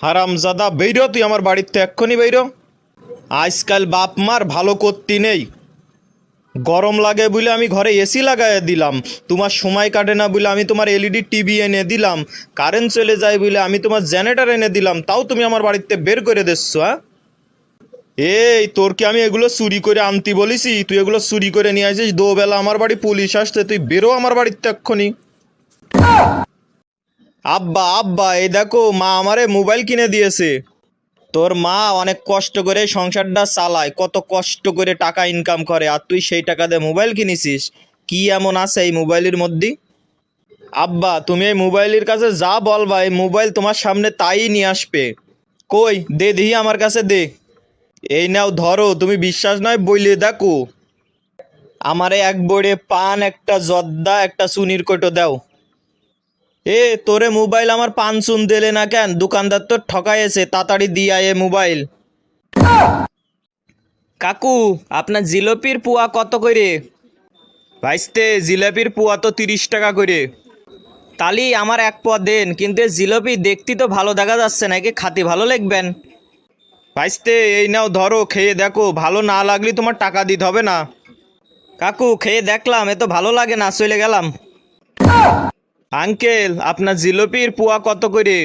হারামজাদা, বেইরো তুই আমার বাড়িতে এক্ষুনি বেইরো। আজকাল বাপ মার ভালো করতি নেই। গরম লাগে বলে আমি ঘরে এসি লাগাইয়া দিলাম, তোমার সময় কাটে না বলে আমি তোমার এলইডি টিভি এনে দিলাম, কারেন্ট চলে যায় বলে আমি তোমার জেনারেটর এনে দিলাম, তাও তুমি আমার বাড়িতে বের করে দিচ্ছ। হ্যাঁ, এই তোর কি আমি এগুলো চুরি করে আনতি বলিছি? তুই এগুলো চুরি করে নিয়ে আসিস, দোবেলা আমার বাড়ি পুলিশ আসছে, তুই বেরো আমার বাড়িতে এক্ষুনি। আব্বা আব্বা, এই দেখো মা আমারে মোবাইল কিনে দিয়েছে। তোর মা অনেক কষ্ট করে সংসারটা চালায়, কত কষ্ট করে টাকা ইনকাম করে, আর তুই সেই টাকা দিয়ে মোবাইল কিনেছিস? কি এমন আছে এই মোবাইলের মধ্যে? আব্বা, তুমি এই মোবাইলের কাছে যা বলবা এই মোবাইল তোমার সামনে তাই নিয়ে আসবে। কই দে দিহি আমার কাছে দে। এই নাও ধরো, তুমি বিশ্বাস নয় বইলে দেখো। আমারে এক বড়ে পান, একটা জর্দা, একটা চুনির কটো দাও। এ তোরে মোবাইল আমার পান চুন দিলে না কেন? দোকানদার তো ঠকাইছে, তাড়াতাড়ি দিয়া এ মোবাইল। কাকু, আপনার জিলাপির পোয়া কত করে? ভাইস্তে, জিলাপির পোয়া তো 30 টাকা করে। তালি আমার এক পোয়া দেন, কিন্তু জিলাপি দেখতে তো ভালো দেখা যাচ্ছে নাকি, খাতে ভালো লাগবেন। ভাইস্তে, এই নাও ধরো, খেয়ে দেখো, ভালো না লাগলে তোমার টাকা দিতে হবে না। কাকু, খেয়ে দেখলাম, এ তো ভালো লাগে না, চলে গেলাম। আঙ্কেল, আপনার জিলাপির পোয়া কত করে?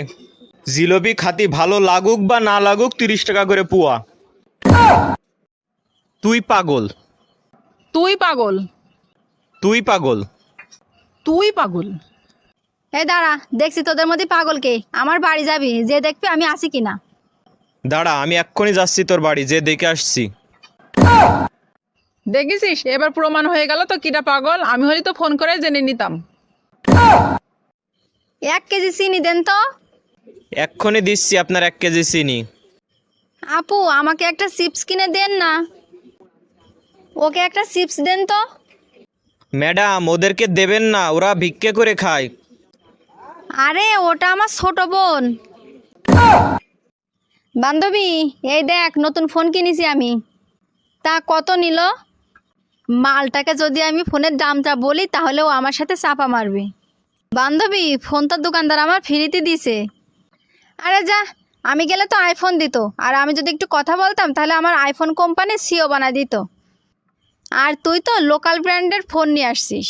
জিলাপি খাতি ভালো লাগুক বা না লাগুক, 30 টাকা করে পোয়া। তুই পাগল। তুই পাগল। তুই পাগল। তুই পাগল। এই দাঁড়া, দেখছি তোদের মধ্যে পাগলকে। আমার বাড়ি যাবি, যে দেখবি আমি আসি কিনা। দাঁড়া, আমি এক্ষুনি যাচ্ছি তোর বাড়ি, যে দেখে আসছি। দেখেছিস, এবার প্রমাণ হয়ে গেল তো কিটা পাগল। আমি হলে তো ফোন করে জেনে নিতাম। 1 কেজি চিনি দেন তো। এক্ষুনি দিচ্ছি আপনার 1 কেজি চিনি। আপু, আমাকে একটা চিপস কিনে দেন না। ওকে একটা চিপস দেন তো। ম্যাডাম, ওদেরকে দেবেন না, ওরা ভিক্ষে করে খায়। আরে ওটা আমার ছোট বোন। বান্ধবী, এই দেখ নতুন ফোন কিনেছি আমি। তা কত নিল? মালটাকে যদি আমি ফোনের দামটা বলি তাহলে ও আমার সাথে চাপা মারবে। বান্ধবী, ফোনটার দোকানদার আমার ফ্রিতে দিছে। আরে যা, আমি গেলে তো আইফোন দিত, আর আমি যদি একটু কথা বলতাম তাহলে আমার আইফোন কোম্পানি সিও বানায় দিত। আর তুই তো লোকাল ব্র্যান্ডের ফোন নিয়ে আসছিস।